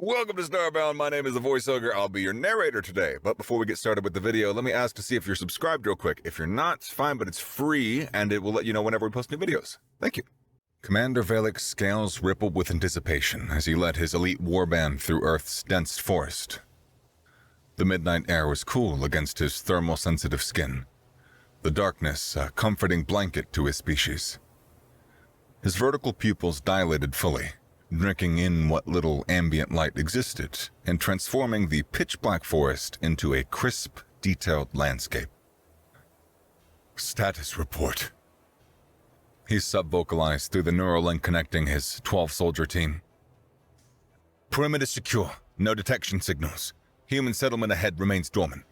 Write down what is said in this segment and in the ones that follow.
Welcome to Starbound. My name is the Voice Ogre. I'll be your narrator today. But before we get started with the video, let me ask to see if you're subscribed real quick. If you're not, it's fine, but it's free, and it will let you know whenever we post new videos. Thank you. Commander Valek's scales rippled with anticipation as he led his elite warband through Earth's dense forest. The midnight air was cool against his thermal-sensitive skin, the darkness a comforting blanket to his species. His vertical pupils dilated fully, drinking in what little ambient light existed and transforming the pitch-black forest into a crisp, detailed landscape. Status report. He sub-vocalized through the neural link connecting his 12-soldier team. Perimeter secure. No detection signals. Human settlement ahead remains dormant.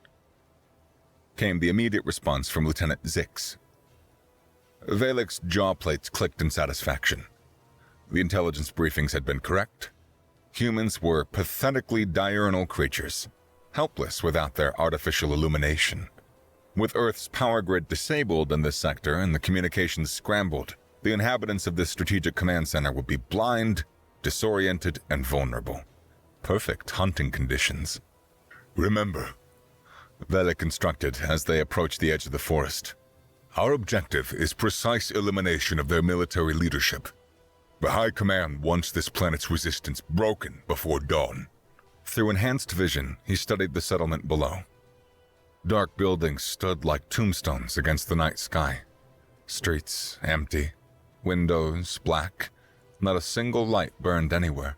Came the immediate response from Lieutenant Zix. Valek's jaw plates clicked in satisfaction. The intelligence briefings had been correct. Humans were pathetically diurnal creatures, helpless without their artificial illumination. With Earth's power grid disabled in this sector and the communications scrambled, the inhabitants of this strategic command center would be blind, disoriented, and vulnerable. Perfect hunting conditions. Remember, Valek instructed as they approached the edge of the forest. Our objective is precise elimination of their military leadership. The High Command wants this planet's resistance broken before dawn. Through enhanced vision, he studied the settlement below. Dark buildings stood like tombstones against the night sky. Streets empty, windows black, not a single light burned anywhere.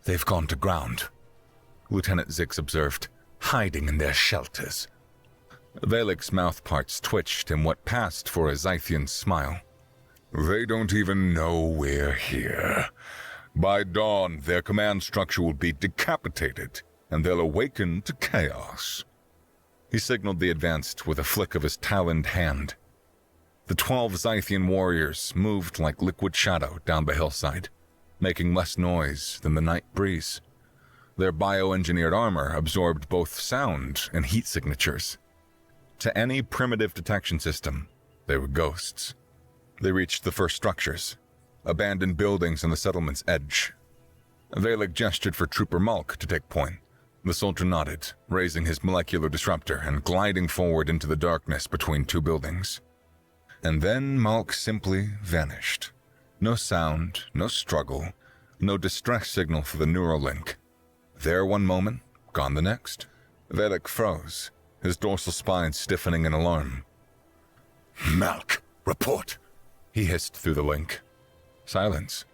They've gone to ground, Lieutenant Zix observed, hiding in their shelters. Valek's mouth parts twitched in what passed for a Zythian smile. They don't even know we're here. By dawn, their command structure will be decapitated, and they'll awaken to chaos. He signaled the advance with a flick of his taloned hand. The 12 Zythian warriors moved like liquid shadow down the hillside, making less noise than the night breeze. Their bioengineered armor absorbed both sound and heat signatures. To any primitive detection system, they were ghosts. They reached the first structures, abandoned buildings on the settlement's edge. Valek gestured for Trooper Malk to take point. The soldier nodded, raising his molecular disruptor and gliding forward into the darkness between two buildings. And then Malk simply vanished. No sound, no struggle, no distress signal for the neural link. There one moment, gone the next. Valek froze, his dorsal spine stiffening in alarm. Malk, report, he hissed through the link. Silence.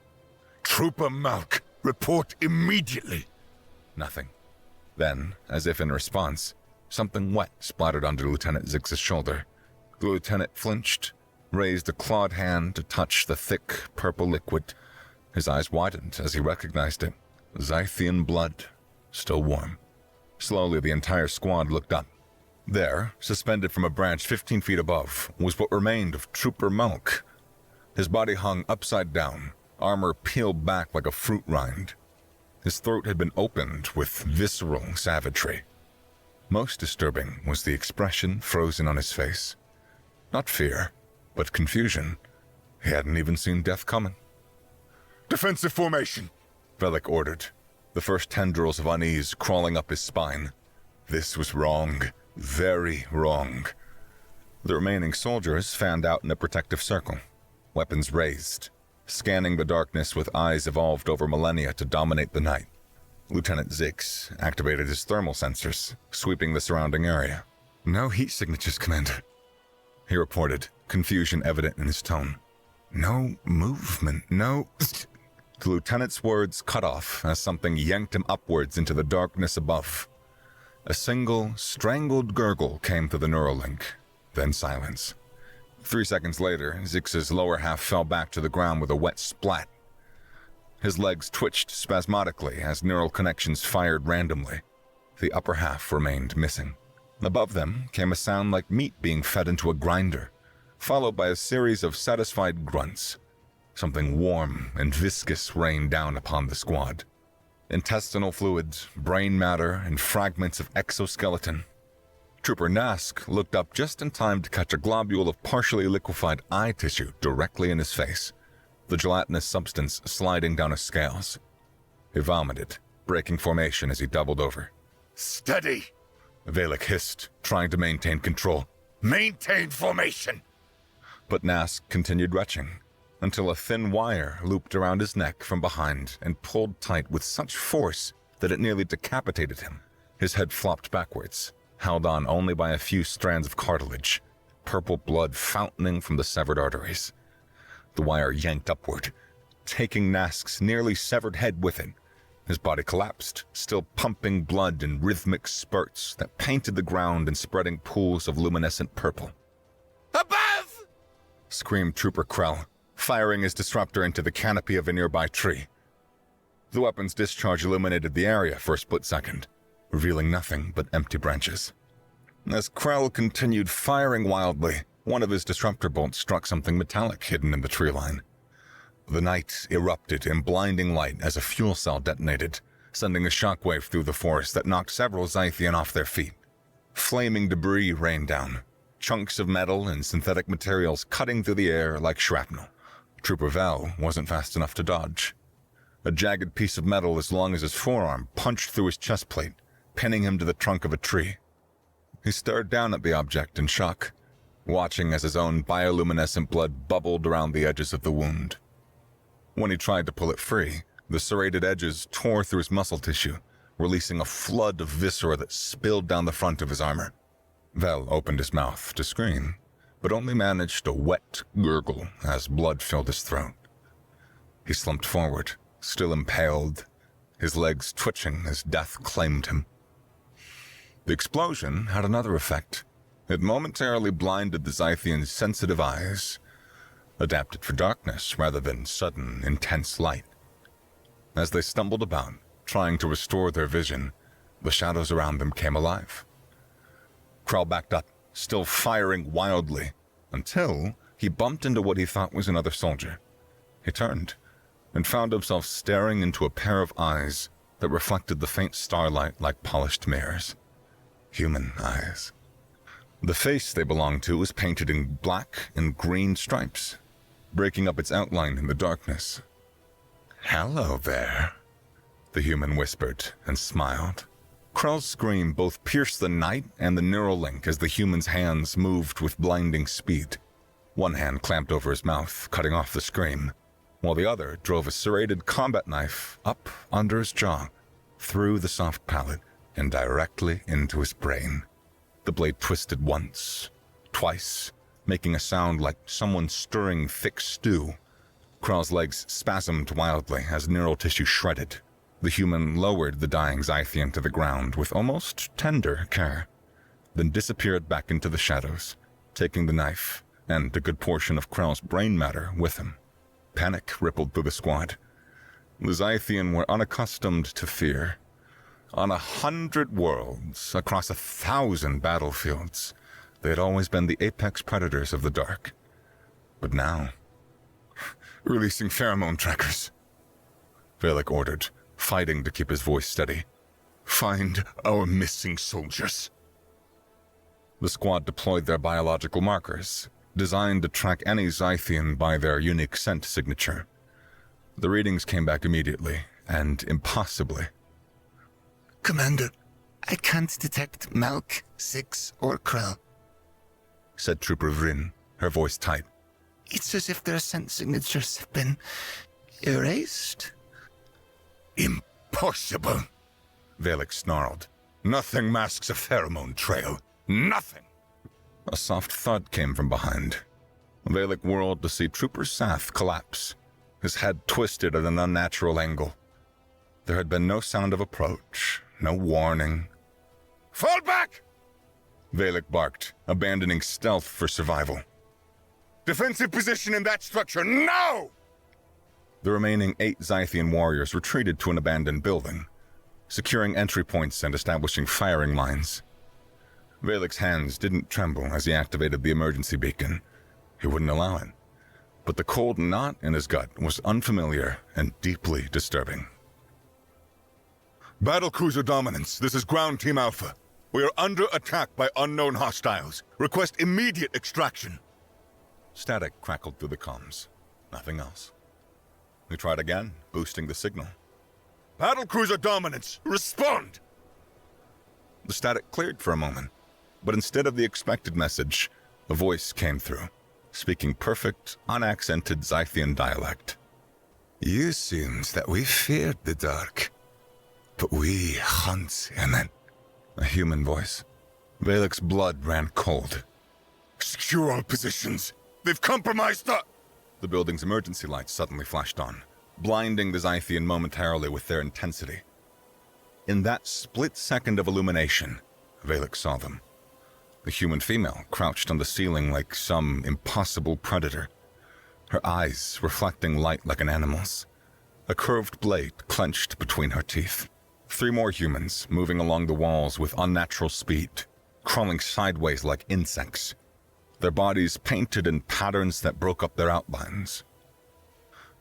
Trooper Malk, report immediately. Nothing. Then, as if in response, something wet splattered onto Lieutenant Zix's shoulder. The lieutenant flinched, raised a clawed hand to touch the thick, purple liquid. His eyes widened as he recognized it. Zythian blood, still warm. Slowly, the entire squad looked up. There, suspended from a branch 15 feet above, was what remained of Trooper Malk. His body hung upside down, armor peeled back like a fruit rind. His throat had been opened with visceral savagery. Most disturbing was the expression frozen on his face. Not fear, but confusion. He hadn't even seen death coming. Defensive formation, Valek ordered, the first tendrils of unease crawling up his spine. This was wrong, very wrong. The remaining soldiers fanned out in a protective circle, weapons raised, scanning the darkness with eyes evolved over millennia to dominate the night. Lieutenant Zix activated his thermal sensors, sweeping the surrounding area. No heat signatures, Commander, he reported, confusion evident in his tone. No movement, no... The lieutenant's words cut off as something yanked him upwards into the darkness above. A single, strangled gurgle came through the neural link, then silence. 3 seconds later, Zix's lower half fell back to the ground with a wet splat. His legs twitched spasmodically as neural connections fired randomly. The upper half remained missing. Above them came a sound like meat being fed into a grinder, followed by a series of satisfied grunts. Something warm and viscous rained down upon the squad. Intestinal fluids, brain matter, and fragments of exoskeleton. Trooper Nask looked up just in time to catch a globule of partially liquefied eye tissue directly in his face, the gelatinous substance sliding down his scales. He vomited, breaking formation as he doubled over. Steady! Valek hissed, trying to maintain control. Maintain formation! But Nask continued retching, until a thin wire looped around his neck from behind and pulled tight with such force that it nearly decapitated him. His head flopped backwards, held on only by a few strands of cartilage, purple blood fountaining from the severed arteries. The wire yanked upward, taking Nask's nearly severed head with it. His body collapsed, still pumping blood in rhythmic spurts that painted the ground in spreading pools of luminescent purple. Above! Screamed Trooper Krell, firing his disruptor into the canopy of a nearby tree. The weapon's discharge illuminated the area for a split second, revealing nothing but empty branches. As Krell continued firing wildly, one of his disruptor bolts struck something metallic hidden in the tree line. The night erupted in blinding light as a fuel cell detonated, sending a shockwave through the forest that knocked several Zythian off their feet. Flaming debris rained down, chunks of metal and synthetic materials cutting through the air like shrapnel. Trooper Vel wasn't fast enough to dodge. A jagged piece of metal as long as his forearm punched through his chest plate, pinning him to the trunk of a tree. He stared down at the object in shock, watching as his own bioluminescent blood bubbled around the edges of the wound. When he tried to pull it free, the serrated edges tore through his muscle tissue, releasing a flood of viscera that spilled down the front of his armor. Vel opened his mouth to scream, but only managed a wet gurgle as blood filled his throat. He slumped forward, still impaled, his legs twitching as death claimed him. The explosion had another effect. It momentarily blinded the Zythian's sensitive eyes, adapted for darkness rather than sudden, intense light. As they stumbled about, trying to restore their vision, the shadows around them came alive. Krell backed up, still firing wildly, until he bumped into what he thought was another soldier. He turned, and found himself staring into a pair of eyes that reflected the faint starlight like polished mirrors. Human eyes. The face they belonged to was painted in black and green stripes, breaking up its outline in the darkness. "Hello there," the human whispered and smiled. Krell's scream both pierced the night and the neural link as the human's hands moved with blinding speed. One hand clamped over his mouth, cutting off the scream, while the other drove a serrated combat knife up under his jaw, through the soft palate, and directly into his brain. The blade twisted once, twice, making a sound like someone stirring thick stew. Krell's legs spasmed wildly as neural tissue shredded. The human lowered the dying Zythian to the ground with almost tender care, then disappeared back into the shadows, taking the knife and a good portion of Krell's brain matter with him. Panic rippled through the squad. The Zythian were unaccustomed to fear. On 100 worlds, across 1,000 battlefields, they had always been the apex predators of the dark. But now, releasing pheromone trackers, Valek ordered, fighting to keep his voice steady. "Find our missing soldiers." The squad deployed their biological markers, designed to track any Zythian by their unique scent signature. The readings came back immediately, and impossibly. "Commander, I can't detect Malk, Six, or Krell," said Trooper Vryn, her voice tight. "It's as if their scent signatures have been erased." "Impossible," Valek snarled. "Nothing masks a pheromone trail. Nothing." A soft thud came from behind. Valek whirled to see Trooper Sath collapse, his head twisted at an unnatural angle. There had been no sound of approach, no warning. "Fall back!" Valek barked, abandoning stealth for survival. "Defensive position in that structure, now!" The remaining 8 Zythian warriors retreated to an abandoned building, securing entry points and establishing firing lines. Valek's hands didn't tremble as he activated the emergency beacon. He wouldn't allow it. But the cold knot in his gut was unfamiliar and deeply disturbing. "Battlecruiser dominance, this is Ground Team Alpha. We are under attack by unknown hostiles. Request immediate extraction." Static crackled through the comms. Nothing else. He tried again, boosting the signal. Battlecruiser dominance! Respond! The static cleared for a moment, but instead of the expected message, a voice came through, speaking perfect, unaccented Zythian dialect. "You seems that we feared the dark, but we hunt in it." A human voice. Valek's blood ran cold. Secure all positions! They've compromised The building's emergency lights suddenly flashed on, blinding the Zythian momentarily with their intensity. In that split second of illumination, Valek saw them. The human female crouched on the ceiling like some impossible predator, her eyes reflecting light like an animal's, a curved blade clenched between her teeth. 3 more humans moving along the walls with unnatural speed, crawling sideways like insects, their bodies painted in patterns that broke up their outlines.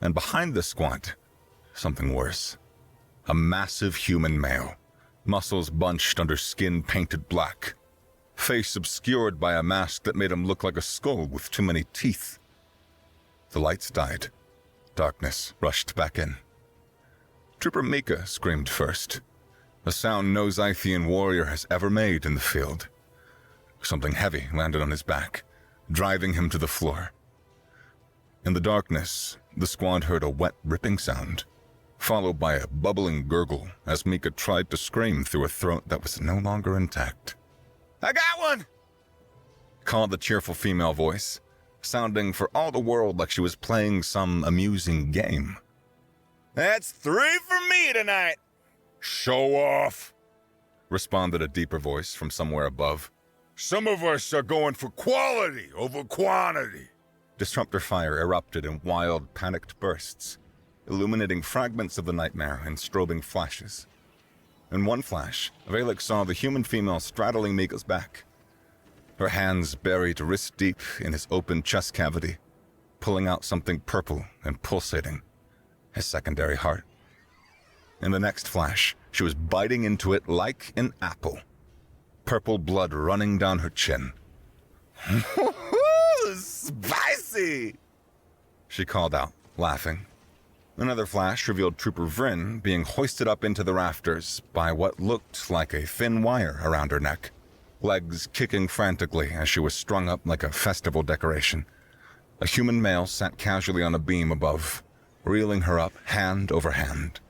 And behind the squad, something worse. A massive human male, muscles bunched under skin painted black, face obscured by a mask that made him look like a skull with too many teeth. The lights died. Darkness rushed back in. Trooper Mika screamed first, a sound no Zythian warrior has ever made in the field. Something heavy landed on his back, driving him to the floor. In the darkness, the squad heard a wet, ripping sound, followed by a bubbling gurgle as Mika tried to scream through a throat that was no longer intact. I got one! Called the cheerful female voice, sounding for all the world like she was playing some amusing game. That's 3 for me tonight! Show off! Responded a deeper voice from somewhere above. Some of us are going for quality over quantity. Disruptor fire erupted in wild, panicked bursts, illuminating fragments of the nightmare in strobing flashes. In one flash, Valek saw the human female straddling Mika's back, her hands buried wrist-deep in his open chest cavity, pulling out something purple and pulsating, his secondary heart. In the next flash, she was biting into it like an apple, purple blood running down her chin. Spicy! She called out, laughing. Another flash revealed Trooper Vryn being hoisted up into the rafters by what looked like a thin wire around her neck, legs kicking frantically as she was strung up like a festival decoration. A human male sat casually on a beam above, reeling her up hand over hand,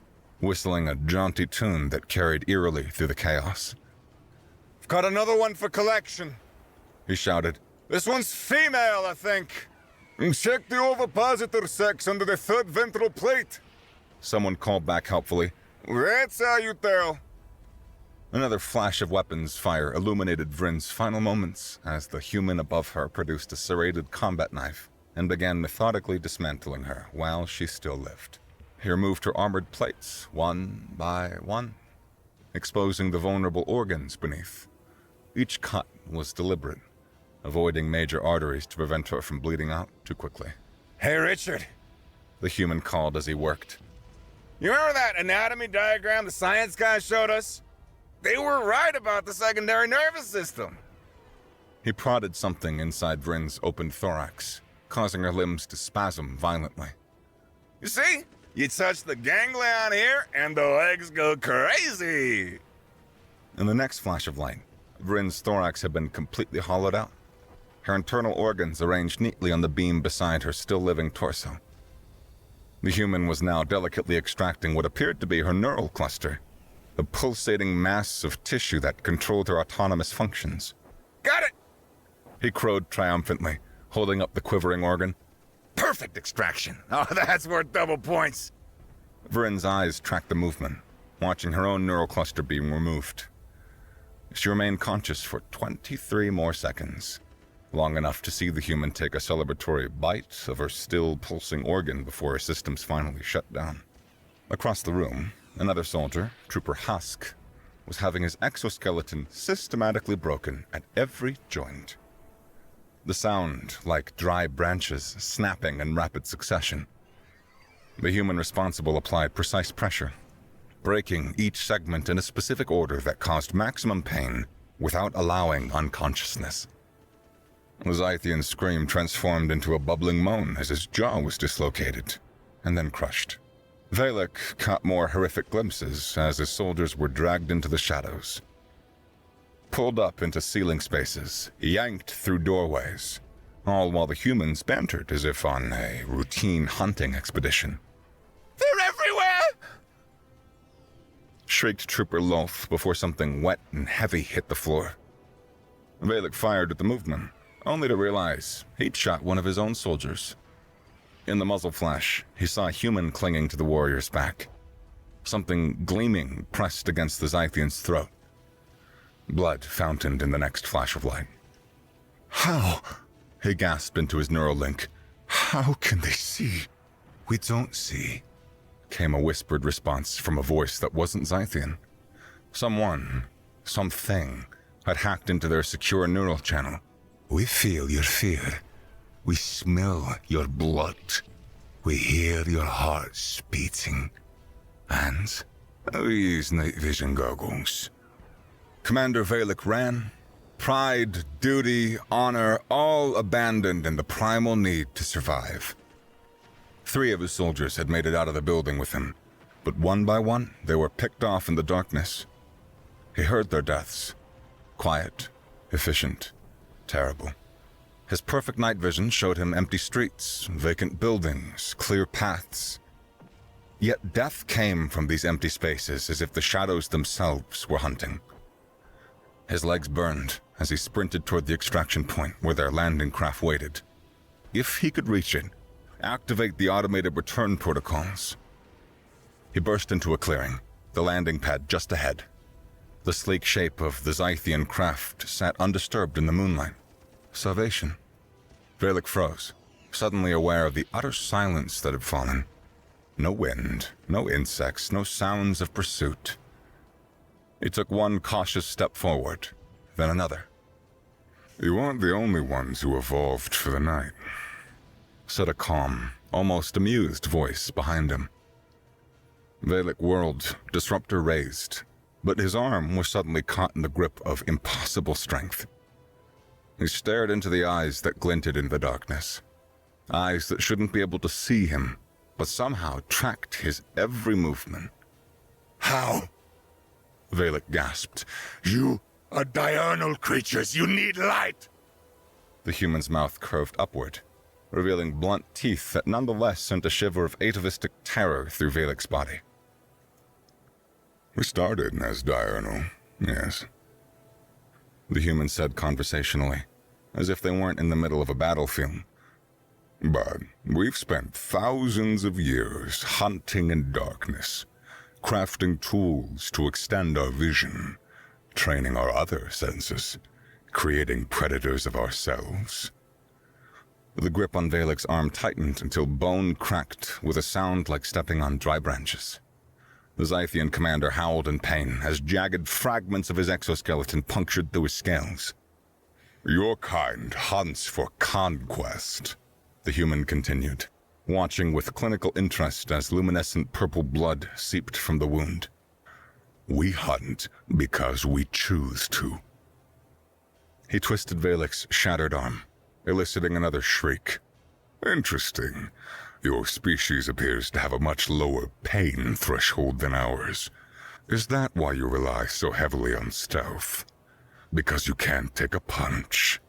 whistling a jaunty tune that carried eerily through the chaos. I've got another one for collection, he shouted. This one's female, I think. And check the ovipositor sex under the 3rd ventral plate. Someone called back helpfully. That's how you tell. Another flash of weapons fire illuminated Vryn's final moments as the human above her produced a serrated combat knife and began methodically dismantling her while she still lived. He removed her armored plates, one by one, exposing the vulnerable organs beneath. Each cut was deliberate, avoiding major arteries to prevent her from bleeding out too quickly. Hey, Richard, the human called as he worked. You remember that anatomy diagram the science guy showed us? They were right about the secondary nervous system. He prodded something inside Vryn's open thorax, causing her limbs to spasm violently. You see? You touch the ganglion here, and the legs go crazy! In the next flash of light, Vryn's thorax had been completely hollowed out, her internal organs arranged neatly on the beam beside her still-living torso. The human was now delicately extracting what appeared to be her neural cluster, a pulsating mass of tissue that controlled her autonomous functions. Got it! He crowed triumphantly, holding up the quivering organ. Perfect extraction! Oh, that's worth double points! Vryn's eyes tracked the movement, watching her own neural cluster being removed. She remained conscious for 23 more seconds, long enough to see the human take a celebratory bite of her still pulsing organ before her systems finally shut down. Across the room, another soldier, Trooper Husk, was having his exoskeleton systematically broken at every joint. The sound like dry branches snapping in rapid succession. The human responsible applied precise pressure, breaking each segment in a specific order that caused maximum pain without allowing unconsciousness. The Zythian's scream transformed into a bubbling moan as his jaw was dislocated, and then crushed. Valek caught more horrific glimpses as his soldiers were dragged into the shadows, pulled up into ceiling spaces, yanked through doorways, all while the humans bantered as if on a routine hunting expedition. They're everywhere! Shrieked Trooper Loth before something wet and heavy hit the floor. Valek fired at the movement, only to realize he'd shot one of his own soldiers. In the muzzle flash, he saw a human clinging to the warrior's back. Something gleaming pressed against the Zythian's throat. Blood fountained in the next flash of light. How? He gasped into his neural link. How can they see? We don't see, came a whispered response from a voice that wasn't Zythian. Someone, something, had hacked into their secure neural channel. We feel your fear. We smell your blood. We hear your hearts beating. And we use night vision goggles. Commander Valek ran. Pride, duty, honor, all abandoned in the primal need to survive. 3 of his soldiers had made it out of the building with him, but one by one they were picked off in the darkness. He heard their deaths. Quiet, efficient, terrible. His perfect night vision showed him empty streets, vacant buildings, clear paths. Yet death came from these empty spaces as if the shadows themselves were hunting. His legs burned as he sprinted toward the extraction point where their landing craft waited. If he could reach it, activate the automated return protocols. He burst into a clearing, the landing pad just ahead. The sleek shape of the Zythian craft sat undisturbed in the moonlight. Salvation. Valek froze, suddenly aware of the utter silence that had fallen. No wind, no insects, no sounds of pursuit. He took one cautious step forward, then another. You aren't the only ones who evolved for the night, said a calm, almost amused voice behind him. Valek whirled, disruptor raised, but his arm was suddenly caught in the grip of impossible strength. He stared into the eyes that glinted in the darkness. Eyes that shouldn't be able to see him, but somehow tracked his every movement. How? Valek gasped. You are diurnal creatures. You need light. The human's mouth curved upward, revealing blunt teeth that nonetheless sent a shiver of atavistic terror through Valek's body. We started as diurnal, yes, the human said conversationally, as if they weren't in the middle of a battlefield. But we've spent thousands of years hunting in darkness, crafting tools to extend our vision, training our other senses, creating predators of ourselves. The grip on Valek's arm tightened until bone cracked with a sound like stepping on dry branches. The Zythian commander howled in pain as jagged fragments of his exoskeleton punctured through his scales. Your kind hunts for conquest, the human continued, watching with clinical interest as luminescent purple blood seeped from the wound. We hunt because we choose to. He twisted Valek's shattered arm, eliciting another shriek. Interesting. Your species appears to have a much lower pain threshold than ours. Is that why you rely so heavily on stealth? Because you can't take a punch?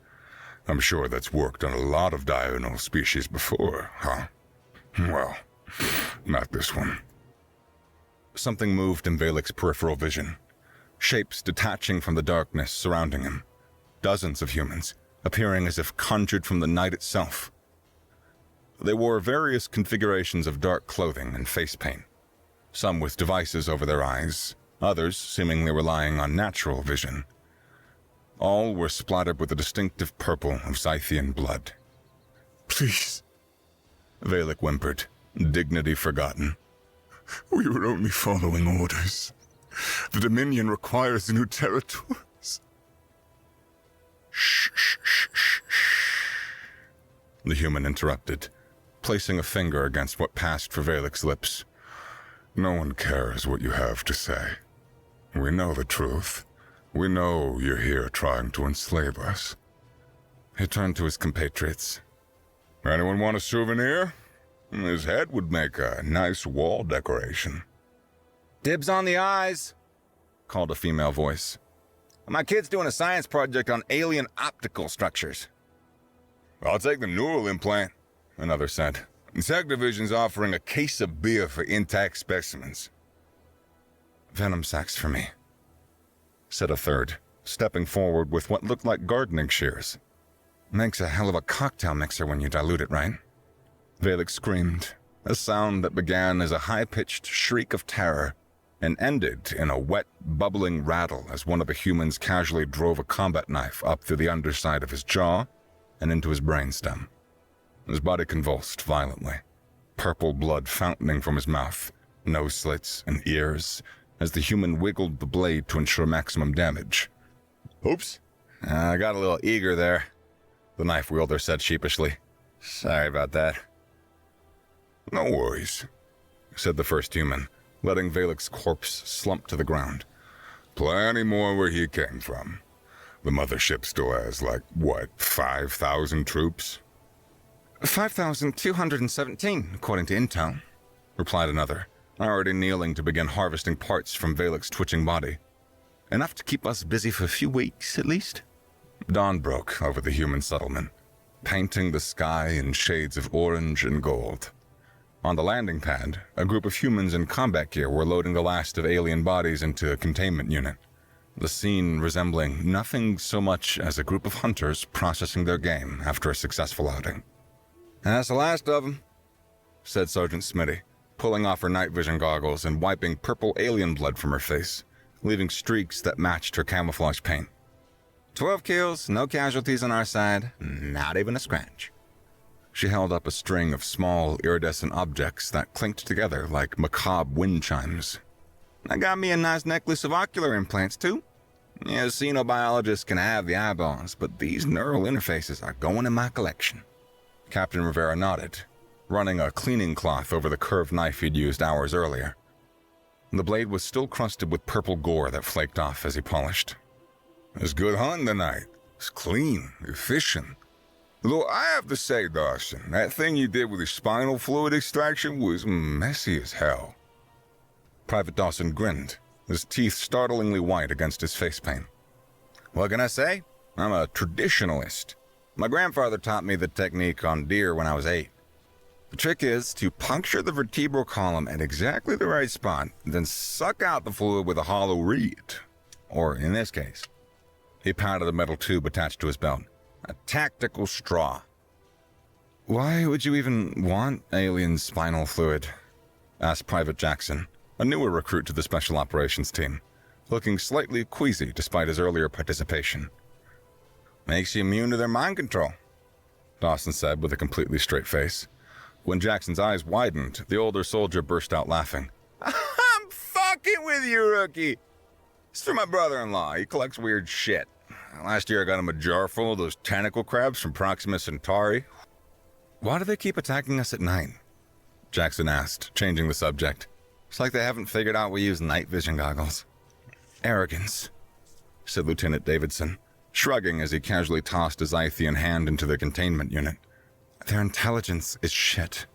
I'm sure that's worked on a lot of diurnal species before, huh? Well, not this one. Something moved in Valek's peripheral vision. Shapes detaching from the darkness surrounding him. Dozens of humans, appearing as if conjured from the night itself. They wore various configurations of dark clothing and face paint, some with devices over their eyes, others seemingly relying on natural vision. All were splattered with the distinctive purple of Zythian blood. Please, Valek whimpered, dignity forgotten. We were only following orders. The Dominion requires new territories. Shh, shh, shh, shh, shh. The human interrupted, placing a finger against what passed for Valek's lips. No one cares what you have to say. We know the truth. We know you're here trying to enslave us. He turned to his compatriots. Anyone want a souvenir? His head would make a nice wall decoration. Dibs on the eyes, called a female voice. My kid's doing a science project on alien optical structures. I'll take the neural implant, another said. Tech Division's offering a case of beer for intact specimens. Venom sacs for me, said a third, stepping forward with what looked like gardening shears. Makes a hell of a cocktail mixer when you dilute it, right? Valek screamed, a sound that began as a high-pitched shriek of terror and ended in a wet, bubbling rattle as one of the humans casually drove a combat knife up through the underside of his jaw and into his brainstem. His body convulsed violently, purple blood fountaining from his mouth, nose slits, and ears as the human wiggled the blade to ensure maximum damage. Oops. I got a little eager there, the knife wielder said sheepishly. Sorry about that. No worries, said the first human, letting Valek's corpse slump to the ground. Plenty more where he came from. The mothership still has, 5,000 troops? 5,217, according to intel, replied another, already kneeling to begin harvesting parts from Valek's twitching body. Enough to keep us busy for a few weeks, at least. Dawn broke over the human settlement, painting the sky in shades of orange and gold. On the landing pad, a group of humans in combat gear were loading the last of alien bodies into a containment unit, the scene resembling nothing so much as a group of hunters processing their game after a successful outing. That's the last of them, said Sergeant Smitty, pulling off her night vision goggles and wiping purple alien blood from her face, leaving streaks that matched her camouflage paint. 12 kills, no casualties on our side, not even a scratch. She held up a string of small, iridescent objects that clinked together like macabre wind chimes. I got me a nice necklace of ocular implants, too. Yeah, xenobiologists can have the eyeballs, but these neural interfaces are going in my collection. Captain Rivera nodded, running a cleaning cloth over the curved knife he'd used hours earlier. The blade was still crusted with purple gore that flaked off as he polished. It's good hunting tonight. It's clean, efficient. Though I have to say, Dawson, that thing you did with your spinal fluid extraction was messy as hell. Private Dawson grinned, his teeth startlingly white against his face paint. What can I say? I'm a traditionalist. My grandfather taught me the technique on deer when I was 8. The trick is to puncture the vertebral column at exactly the right spot, then suck out the fluid with a hollow reed. Or, in this case, he patted a metal tube attached to his belt. A tactical straw. Why would you even want alien spinal fluid? Asked Private Jackson, a newer recruit to the Special Operations team, looking slightly queasy despite his earlier participation. Makes you immune to their mind control, Dawson said with a completely straight face. When Jackson's eyes widened, the older soldier burst out laughing. I'm fucking with you, rookie. It's for my brother-in-law. He collects weird shit. Last year I got him a jar full of those tentacle crabs from Proxima Centauri. Why do they keep attacking us at night? Jackson asked, changing the subject. It's like they haven't figured out we use night vision goggles. Arrogance, said Lieutenant Davidson, shrugging as he casually tossed his Zythian hand into the containment unit. Their intelligence is shit.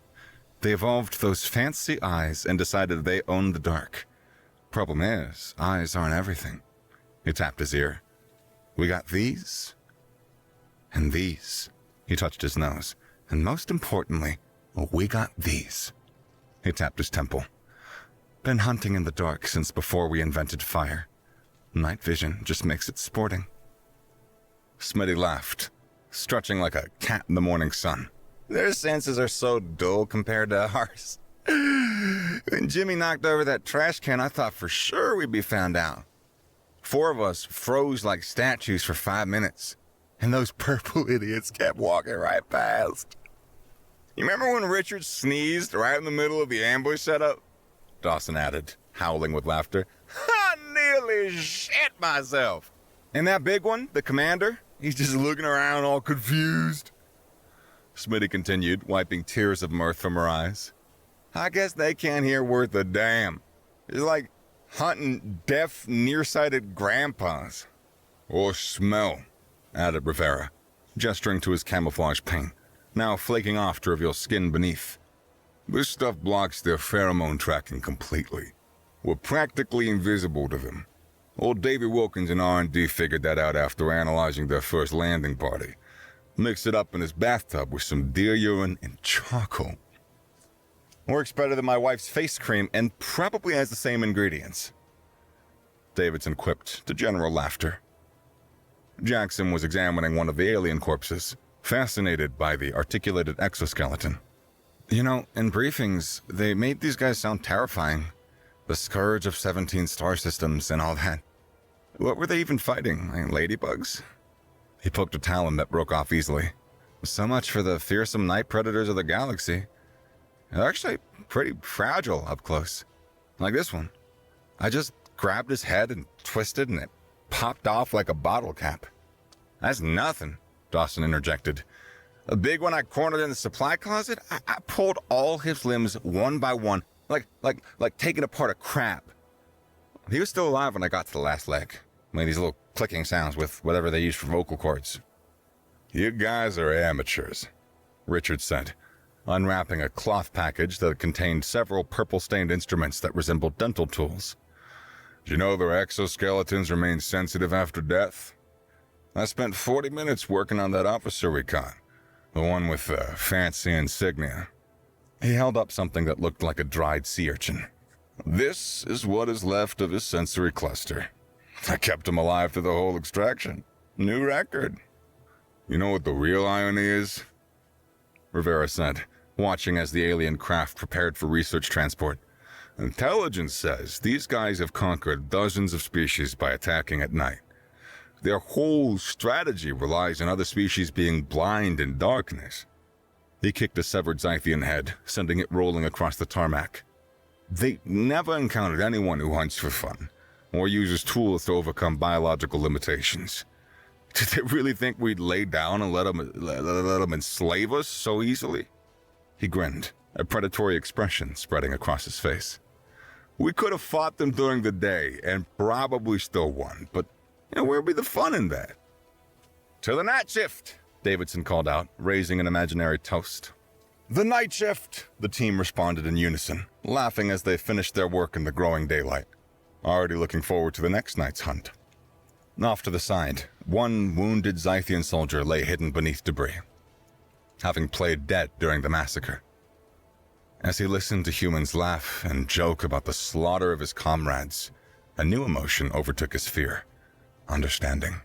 They evolved those fancy eyes and decided they own the dark. Problem is, eyes aren't everything. He tapped his ear. We got these, and these. He touched his nose. And most importantly, we got these. He tapped his temple. Been hunting in the dark since before we invented fire. Night vision just makes it sporting. Smitty laughed, stretching like a cat in the morning sun. Their senses are so dull compared to ours. When Jimmy knocked over that trash can, I thought for sure we'd be found out. 4 of us froze like statues for 5 minutes, and those purple idiots kept walking right past. You remember when Richard sneezed right in the middle of the ambush setup? Dawson added, howling with laughter. I nearly shit myself. And that big one, the commander, he's just looking around all confused. Smitty continued, wiping tears of mirth from her eyes. I guess they can't hear worth a damn. It's like hunting deaf, nearsighted grandpas. Or smell, added Rivera, gesturing to his camouflage paint, now flaking off to reveal skin beneath. This stuff blocks their pheromone tracking completely. We're practically invisible to them. Old Davy Wilkins in R&D figured that out after analyzing their first landing party. Mixed it up in his bathtub with some deer urine and charcoal. Works better than my wife's face cream and probably has the same ingredients. Davidson quipped to general laughter. Jackson was examining one of the alien corpses, fascinated by the articulated exoskeleton. You know, in briefings, they made these guys sound terrifying. The scourge of 17 star systems and all that. What were they even fighting? Like ladybugs? He poked a talon that broke off easily. So much for the fearsome night predators of the galaxy. They're actually pretty fragile up close. Like this one. I just grabbed his head and twisted and it popped off like a bottle cap. That's nothing, Dawson interjected. A big one I cornered in the supply closet, I pulled all his limbs one by one, like taking apart a crab. He was still alive when I got to the last leg. Made these little clicking sounds with whatever they use for vocal cords. You guys are amateurs, Richard said, unwrapping a cloth package that contained several purple-stained instruments that resembled dental tools. Do you know their exoskeletons remain sensitive after death? I spent 40 minutes working on that officer recon. The one with the fancy insignia. He held up something that looked like a dried sea urchin. This is what is left of his sensory cluster. I kept him alive through the whole extraction. New record. You know what the real irony is? Rivera said, watching as the alien craft prepared for research transport. Intelligence says these guys have conquered dozens of species by attacking at night. Their whole strategy relies on other species being blind in darkness. He kicked a severed Zythian head, sending it rolling across the tarmac. They never encountered anyone who hunts for fun, or uses tools to overcome biological limitations. Did they really think we'd lay down and let them enslave us so easily? He grinned, a predatory expression spreading across his face. We could have fought them during the day and probably still won, but where'd be the fun in that? To the night shift, Davidson called out, raising an imaginary toast. The night shift, the team responded in unison, laughing as they finished their work in the growing daylight, already looking forward to the next night's hunt. Off to the side, one wounded Zythian soldier lay hidden beneath debris, having played dead during the massacre. As he listened to humans laugh and joke about the slaughter of his comrades, a new emotion overtook his fear. Understanding.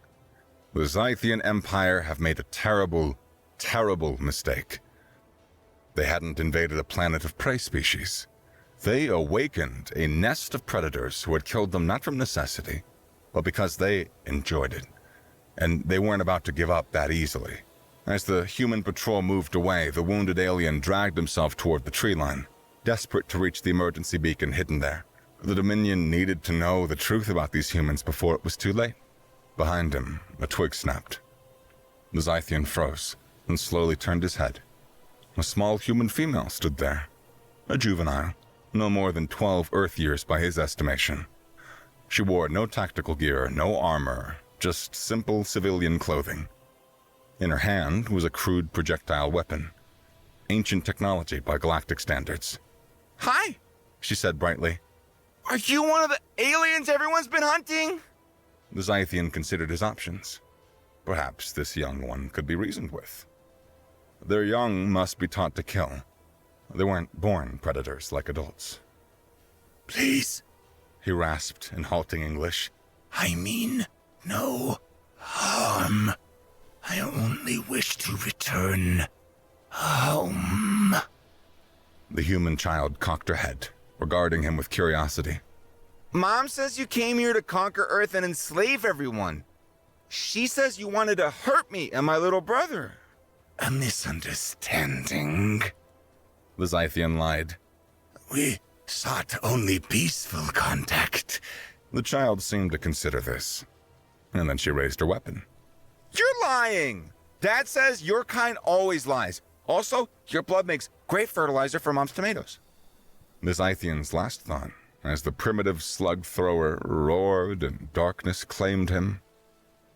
The Zythian Empire have made a terrible, terrible mistake. They hadn't invaded a planet of prey species. They awakened a nest of predators who had killed them not from necessity, but because they enjoyed it. And they weren't about to give up that easily. As the human patrol moved away, the wounded alien dragged himself toward the tree line, desperate to reach the emergency beacon hidden there. The Dominion needed to know the truth about these humans before it was too late. Behind him, a twig snapped. The Zythian froze and slowly turned his head. A small human female stood there. A juvenile, no more than 12 Earth years by his estimation. She wore no tactical gear, no armor, just simple civilian clothing. In her hand was a crude projectile weapon. Ancient technology by galactic standards. Hi, she said brightly. Are you one of the aliens everyone's been hunting? The Zythian considered his options. Perhaps this young one could be reasoned with. Their young must be taught to kill. They weren't born predators like adults. Please, he rasped in halting English. I mean no harm. I only wish to return home. The human child cocked her head, regarding him with curiosity. Mom says you came here to conquer Earth and enslave everyone. She says you wanted to hurt me and my little brother. A misunderstanding. The Zythian lied. We sought only peaceful contact. The child seemed to consider this, and then she raised her weapon. You're lying! Dad says your kind always lies. Also, your blood makes great fertilizer for Mom's tomatoes. The Zythian's last thought, as the primitive slug thrower roared and darkness claimed him,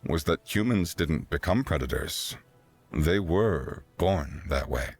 was that humans didn't become predators. They were born that way.